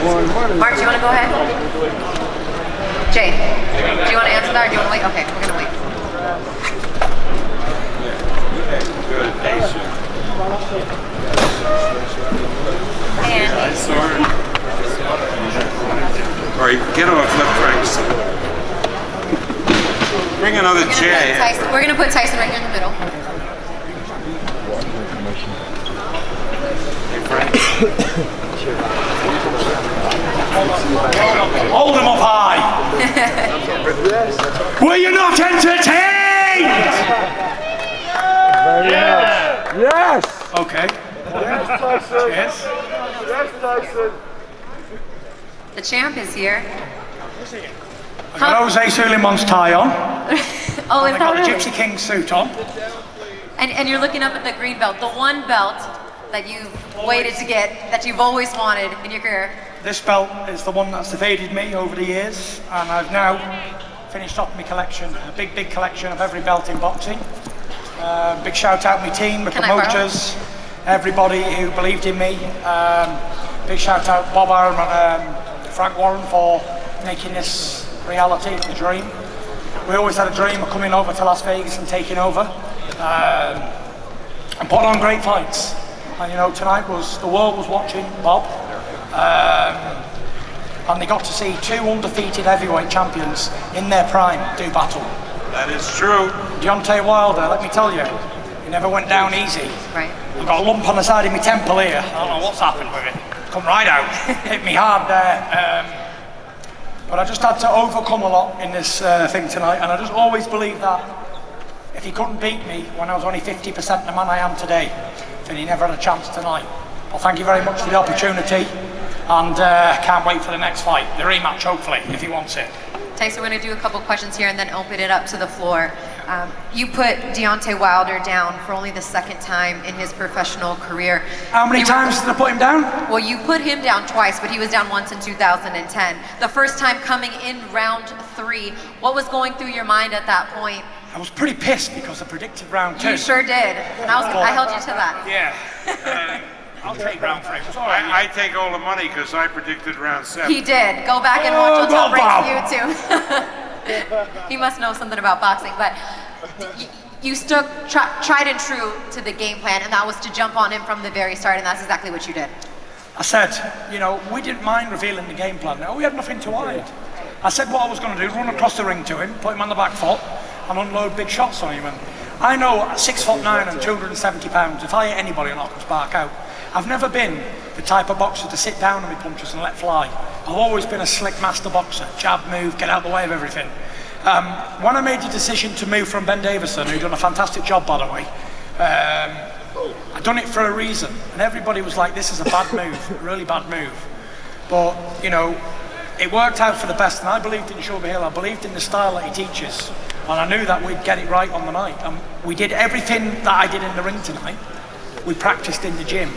Mark, do you want to go ahead? Jay, do you want to answer that or do you want to wait? Okay, we're going to wait. Good, Tyson. And Sorry. All right, get off left, Franks. Bring another chair. we're going to put Tyson right here in the middle. Hey, Franks. Hold him up high. Were you not entertained? Yes! Okay. Yes, Tyson! Yes. Yes, Tyson! The champ is here. I got Jose Suleiman's tie on. Oh, is I got that the right? Gypsy King suit on. And you're looking up at the green belt, the one belt that you've waited to get, that you've always wanted in your career. This belt is the one that's evaded me over the years, and I've now finished off my collection, a big collection of every belt in boxing. Big shout out my team, my promoters, everybody who believed in me. Big shout out Bob Aaron and Frank Warren for making this reality, the dream. We always had a dream of coming over to Las Vegas and taking over and putting on great fights. And you know, tonight the world was watching Bob, and they got to see two undefeated heavyweight champions in their prime do battle. That is true. Deontay Wilder, let me tell you, he never went down easy. Right. I've got a lump on the side of my temple here. I don't know what's happened with it. Come right out. Hit me hard there. But I just had to overcome a lot in this thing tonight, and I just always believed that if he couldn't beat me when I was only 50% the man I am today, then he never had a chance tonight. Well, thank you very much for the opportunity, and can't wait for the next fight, the rematch hopefully, if he wants it. Tyson, we're going to do a couple questions here and then open it up to the floor. You put Deontay Wilder down for only the second time in his professional career. How many times did I put him down? Well, you put him down twice, but he was down once in 2010. The first time coming in round 3. What was going through your mind at that point? I was pretty pissed because I predicted round 2. You sure did, and I held you to that. Yeah. I'll take round 3. I take all the money because I predicted round 7. He did. Go back and watch on Top Rank's YouTube. He must know something about boxing, but you stuck tried and true to the game plan, and that was to jump on him from the very start, and that's exactly what you did. I said, you know, we didn't mind revealing the game plan. No, we had nothing to hide. I said what I was going to do, run across the ring to him, put him on the back foot, and unload big shots on him. And I know at 6'9" and 270 pounds, if I hit anybody, I'll knock them spark out. I've never been the type of boxer to sit down on my punches and let fly. I've always been a slick master boxer, jab, move, get out of the way of everything. When I made the decision to move from Ben Davison, who'd done a fantastic job by the way, I'd done it for a reason, and everybody was like, this is a bad move, a really bad move. But, you know, it worked out for the best, and I believed in Sugar Hill, I believed in the style that he teaches, and I knew that we'd get it right on the night. And we did everything that I did in the ring tonight. We practiced in the gym,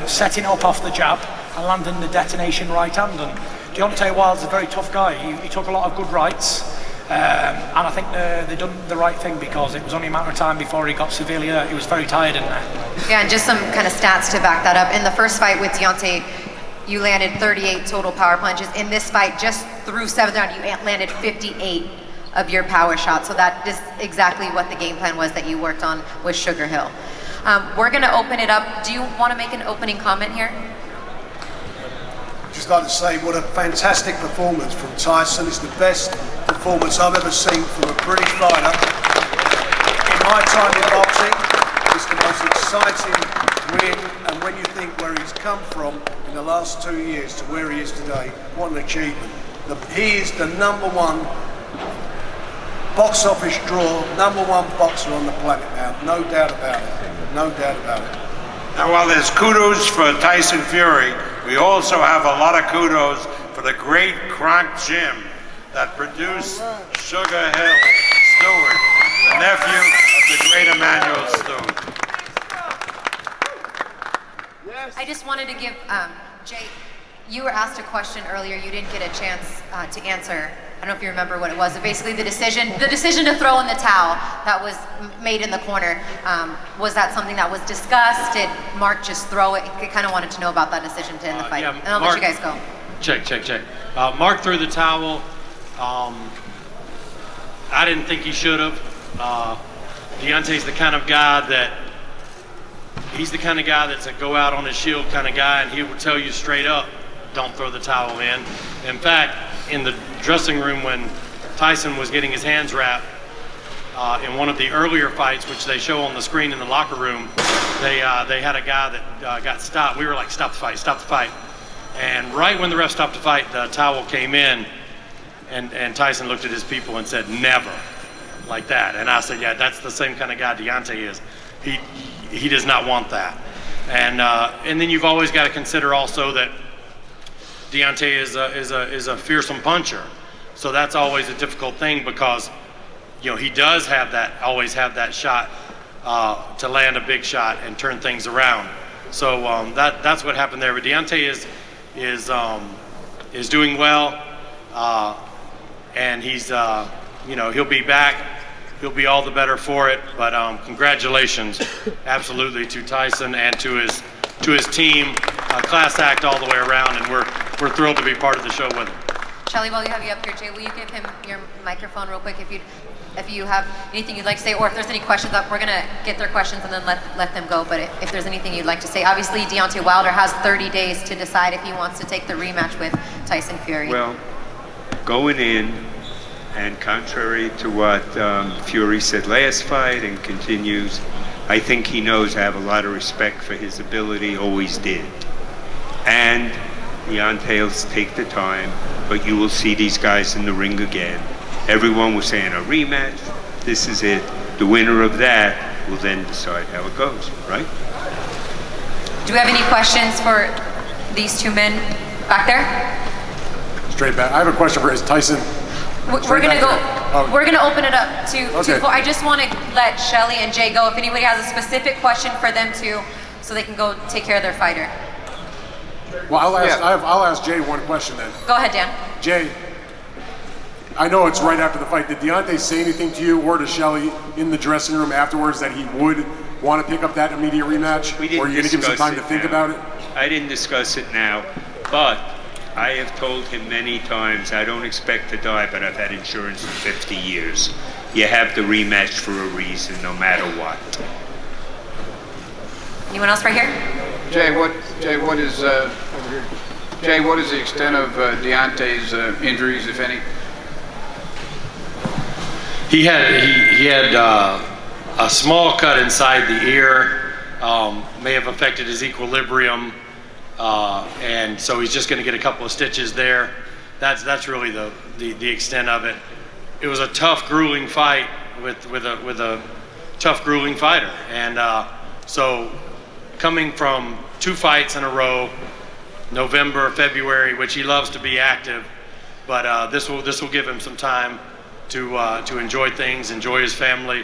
setting up off the jab and landing the detonation right hand. And Deontay Wilder's a very tough guy. He took a lot of good rights, and I think they done the right thing because it was only a matter of time before he got severely hurt. He was very tired in there. Yeah, and just some kind of stats to back that up. In the first fight with Deontay, you landed 38 total power punches. In this fight, just through 7th round, you landed 58 of your power shots. So that is exactly what the game plan was that you worked on with Sugar Hill. We're going to open it up. Do you want to make an opening comment here? Just like to say what a fantastic performance from Tyson. It's the best performance I've ever seen from a British fighter. In my time in boxing, it's the most exciting win, and when you think where he's come from in the last 2 years to where he is today, what an achievement. He is the #1 box office draw, #1 boxer on the planet now, no doubt about it. No doubt about it. Now, while there's kudos for Tyson Fury, we also have a lot of kudos for the great Kronk Gym that produced Sugar Hill Stewart, the nephew of the great Emmanuel Stewart. I just wanted to give, Jay, you were asked a question earlier you didn't get a chance to answer. I don't know if you remember what it was, but basically the decision to throw in the towel that was made in the corner. Was that something that was discussed? Did Mark just throw it? I kind of wanted to know about that decision to end the fight. Yeah, and I'll let you guys go. Check. Mark threw the towel. I didn't think he should have. Deontay's the kind of guy he's the kind of guy that's a go out on his shield kind of guy, and he will tell you straight up, don't throw the towel in. In fact, in the dressing room when Tyson was getting his hands wrapped, in one of the earlier fights, which they show on the screen in the locker room, they had a guy that got stopped. We were like, stop the fight. And right when the ref stopped the fight, the towel came in, and Tyson looked at his people and said, never, like that. And I said, yeah, that's the same kind of guy Deontay is. He does not want that. And then you've always got to consider also that Deontay is a fearsome puncher. So that's always a difficult thing because, he does always have that shot to land a big shot and turn things around. So that's what happened there. But Deontay is doing well, and he's he'll be back. He'll be all the better for it. But congratulations, absolutely, to Tyson and to his team. Class act all the way around, and we're thrilled to be part of the show with him. Shelly, while you have you up here, Jay, will you give him your microphone real quick if you have anything you'd like to say, or if there's any questions up, we're gonna get their questions and then let them go. But if there's anything you'd like to say, obviously Deontay Wilder has 30 days to decide if he wants to take the rematch with Tyson Fury. Well, going in, and contrary to what Fury said last fight and continues, I think he knows I have a lot of respect for his ability, always did. And Deontay will take the time, but you will see these guys in the ring again. Everyone was saying a rematch. This is it. The winner of that will then decide how it goes, right? Do we have any questions for these two men back there? Straight back. I have a question for Tyson. We're gonna go. Oh. We're gonna open it up to. Okay. I just want to let Shelly and Jay go. If anybody has a specific question for them too, so they can go take care of their fighter. Well, I'll ask Jay one question then. Go ahead, Dan. Jay, I know it's right after the fight. Did Deontay say anything to you or to Shelly in the dressing room afterwards that he would want to pick up that immediate rematch? We didn't or are you going to give him some time to think about it? I didn't discuss it now, but I have told him many times I don't expect to die, but I've had insurance for 50 years. You have the rematch for a reason, no matter what. Anyone else right here? Jay, what is the extent of Deontay's injuries, if any? He had a small cut inside the ear, may have affected his equilibrium, and so he's just going to get a couple of stitches there. That's really the extent of it. It was a tough, grueling fight with a tough, grueling fighter, and so coming from 2 fights in a row, November, February, which he loves to be active, but this will give him some time to enjoy things, enjoy his family,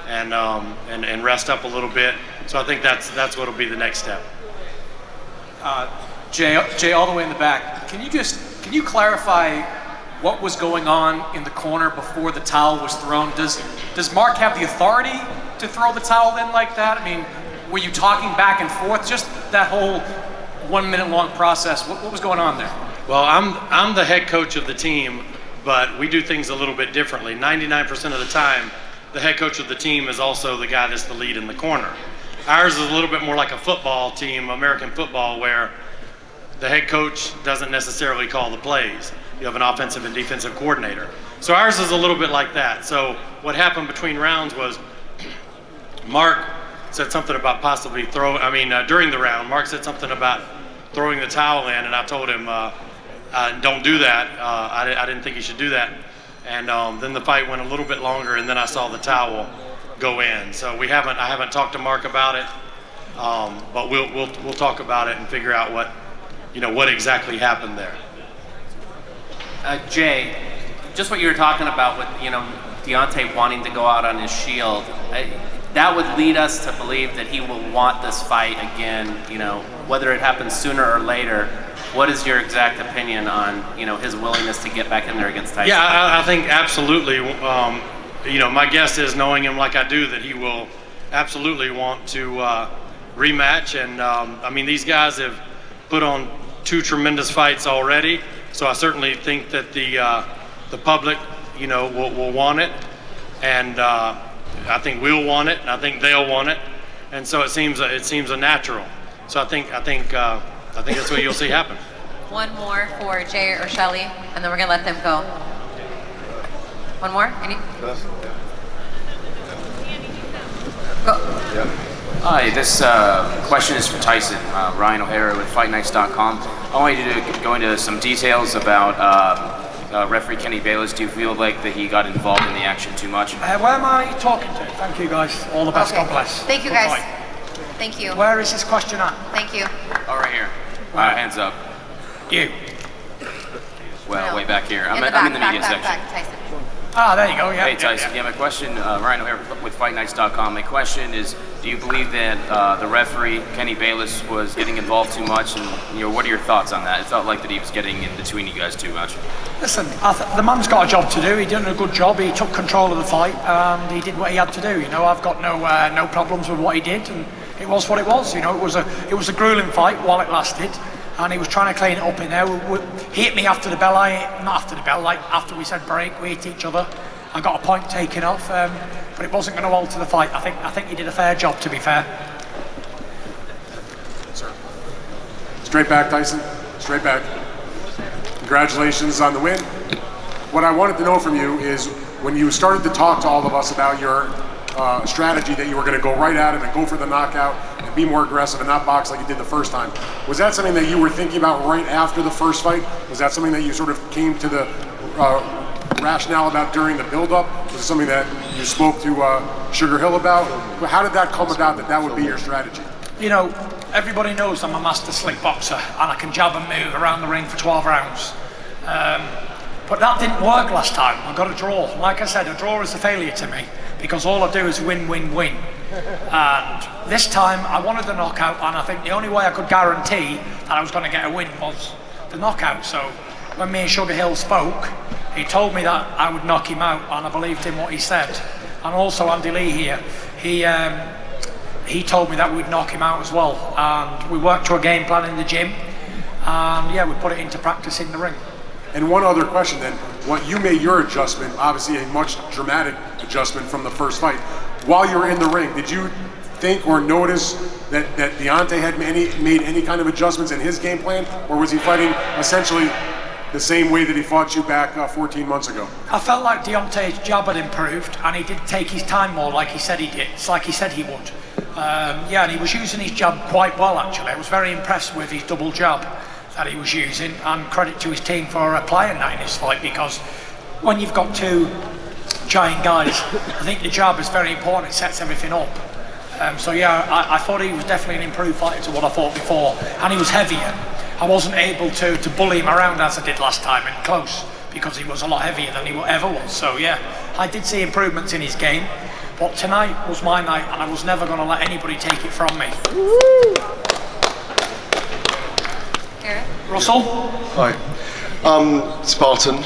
and rest up a little bit. So I think that's what'll be the next step. Jay, all the way in the back. Can you clarify what was going on in the corner before the towel was thrown? Does Mark have the authority to throw the towel in like that? I mean, were you talking back and forth? Just that whole 1 minute long process. What was going on there? Well, I'm the head coach of the team, but we do things a little bit differently. 99% of the time, the head coach of the team is also the guy that's the lead in the corner. Ours is a little bit more like a football team, American football, where the head coach doesn't necessarily call the plays. You have an offensive and defensive coordinator. So ours is a little bit like that. So what happened between rounds was Mark said something about possibly during the round, Mark said something about throwing the towel in, and I told him, don't do that. I didn't think he should do that. And then the fight went a little bit longer, and then I saw the towel go in. So I haven't talked to Mark about it, but we'll talk about it and figure out what exactly happened there. Jay, just what you were talking about with Deontay wanting to go out on his shield, that would lead us to believe that he will want this fight again. Whether it happens sooner or later. what is your exact opinion on his willingness to get back in there against Tyson? Yeah, I think absolutely. My guess is, knowing him like I do, that he will absolutely want to rematch. And these guys have put on 2 tremendous fights already, so I certainly think that the public, will want it, and I think we'll want it, and I think they'll want it, and so it seems a natural. So I think that's what you'll see happen. One more for Jay or Shelly, and then we're gonna let them go. One more? Go. Hi, this question is for Tyson. Ryan O'Hara with FightNights.com. I want you to go into some details about referee Kenny Bayless. Do you feel like that he got involved in the action too much? Where am I talking to? Thank you, guys. All the best. Okay. God bless. Thank you, Good guys. fight. Thank you. Where is this question at? Thank you. Oh, right here. Hands up. You. Well, No. way back here. I'm in the in back, the back, media back, section. back, Tyson. Ah, there you go. Yeah. Hey Tyson, my question, Ryan O'Hara with FightNights.com. My question is, do you believe that the referee Kenny Bayless was getting involved too much, and what are your thoughts on that? It felt like that he was getting in between you guys too much. Listen, the man's got a job to do. He done a good job. He took control of the fight, and he did what he had to do. I've got no problems with what he did, and it was what it was. It was a grueling fight while it lasted. And he was trying to clean it up in there. He hit me after the bell. Not after the bell, like after we said break, we hit each other. I got a point taken off, but it wasn't going to alter the fight. I think he did a fair job, to be fair. Sir. Straight back, Tyson. Straight back. Congratulations on the win. What I wanted to know from you is, when you started to talk to all of us about your strategy, that you were going to go right at him and go for the knockout and be more aggressive and not box like you did the first time, was that something that you were thinking about right after the first fight? Was that something that you sort of came to the rationale about during the build-up? Was it something that you spoke to Sugar Hill about? How did that come about, that would be your strategy? Everybody knows I'm a master slick boxer, and I can jab and move around the ring for 12 rounds. But that didn't work last time. I got a draw. Like I said, a draw is a failure to me, because all I do is win, win, win. And this time I wanted the knockout, and I think the only way I could guarantee that I was going to get a win was the knockout. So when me and Sugar Hill spoke, he told me that I would knock him out, and I believed in what he said. And also Andy Lee here, he told me that we'd knock him out as well. And we worked to a game plan in the gym, and yeah, we put it into practice in the ring. And one other question then, when you made your adjustment, obviously a much dramatic adjustment from the first fight, while you were in the ring, did you think or notice that Deontay had made any kind of adjustments in his game plan, or was he fighting essentially the same way that he fought you back 14 months ago? I felt like Deontay's jab had improved, and he did take his time more, like he said he did. It's like he said he would. And he was using his jab quite well, actually. I was very impressed with his double jab that he was using, and credit to his team for applying that in his fight, because when you've got 2 giant guys, I think the jab is very important. It sets everything up. So yeah, I thought he was definitely an improved fighter to what I thought before, and he was heavier. I wasn't able to bully him around as I did last time in close, because he was a lot heavier than he ever was. So yeah, I did see improvements in his game, but tonight was my night, and I was never going to let anybody take it from me. Russell? Hi. Spartan.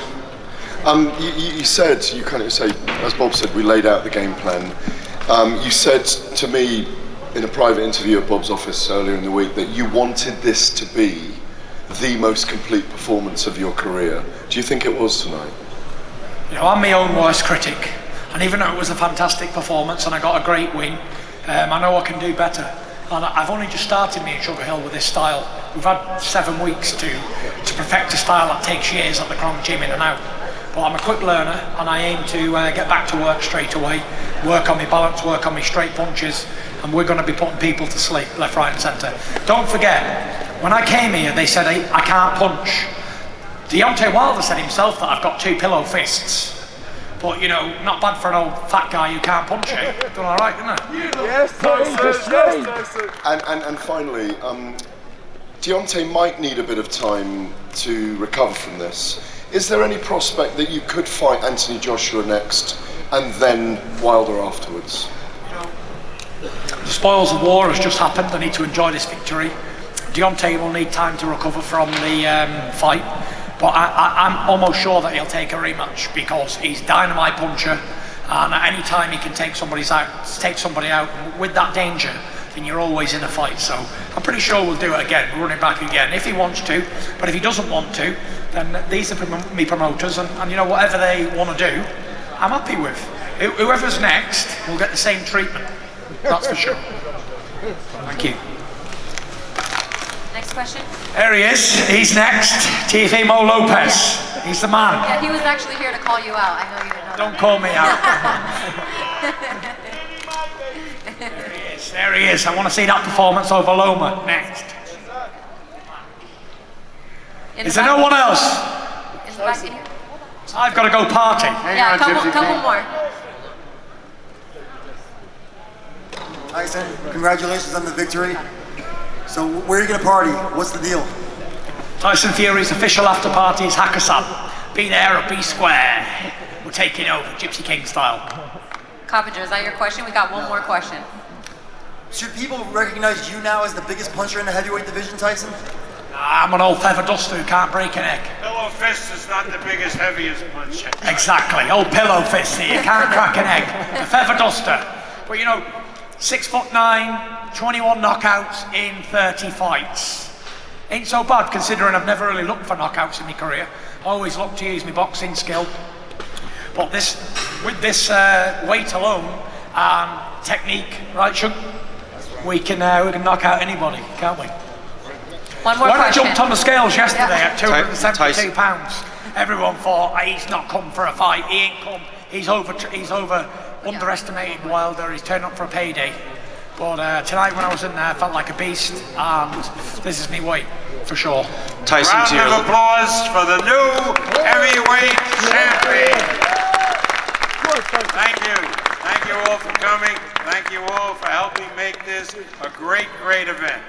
You said, you kind of say, as Bob said, we laid out the game plan. You said to me in a private interview at Bob's office earlier in the week that you wanted this to be the most complete performance of your career. Do you think it was tonight? I'm my own worst critic, and even though it was a fantastic performance and I got a great win, I know I can do better. And I've only just started, me and Sugar Hill, with this style. We've had 7 weeks to perfect a style that takes years at the Cronk gym in and out. But I'm a quick learner, and I aim to get back to work straight away, work on my balance, work on my straight punches, and we're going to be putting people to sleep, left, right and centre. Don't forget, when I came here, they said I can't punch. Deontay Wilder said himself that I've got 2 pillow fists. But, not bad for an old fat guy who can't punch it. Done all right, didn't it? Yes, Tyson. And finally, Deontay might need a bit of time to recover from this. Is there any prospect that you could fight Anthony Joshua next and then Wilder afterwards? The spoils of war has just happened. I need to enjoy this victory. Deontay will need time to recover from the fight, but I'm almost sure that he'll take a rematch because he's dynamite puncher, and at any time he can take somebody out. And with that danger, then you're always in a fight. So I'm pretty sure we'll do it again, run it back again if he wants to. But if he doesn't want to, then these are me promoters, and you know, whatever they want to do, I'm happy with. Whoever's next will get the same treatment. That's for sure. Thank you. Next question. There he is. He's next. Teofimo Lopez. He's the man. Yeah, he was actually here to call you out. I know you didn't know. Don't call me out. There he is. I want to see that performance over Loma next. Is there no one else? In the back in here? I've got to go party. Yeah, couple more. Tyson, congratulations on the victory. So where are you going to party? What's the deal? Tyson Fury's official after party is Hakkasan. Be there or be square. We're taking over, Gypsy King style. Coppinger, is that your question? We got one more question. Should people recognize you now as the biggest puncher in the heavyweight division, Tyson? I'm an old feather duster who can't break an egg. Pillow fist is not the biggest, heaviest puncher. Exactly, old pillow fist here, you can't crack an egg. The feather duster. But you know, 6'9", 21 knockouts in 30 fights. Ain't so bad considering I've never really looked for knockouts in my career. I always look to use my boxing skill. But with this weight alone and technique, right, Shug? We can knock out anybody, can't we? One more when question. I jumped on the scales yesterday at 272 Tyson. pounds, everyone thought he's not come for a fight. He ain't come. He's over underestimated Wilder. He's turned up for a payday. But tonight when I was in there, I felt like a beast, and this is me weight for sure. Tyson, Round to your of applause for the new heavyweight champion. Thank you. Thank you all for coming. Thank you all for helping make this a great, great event.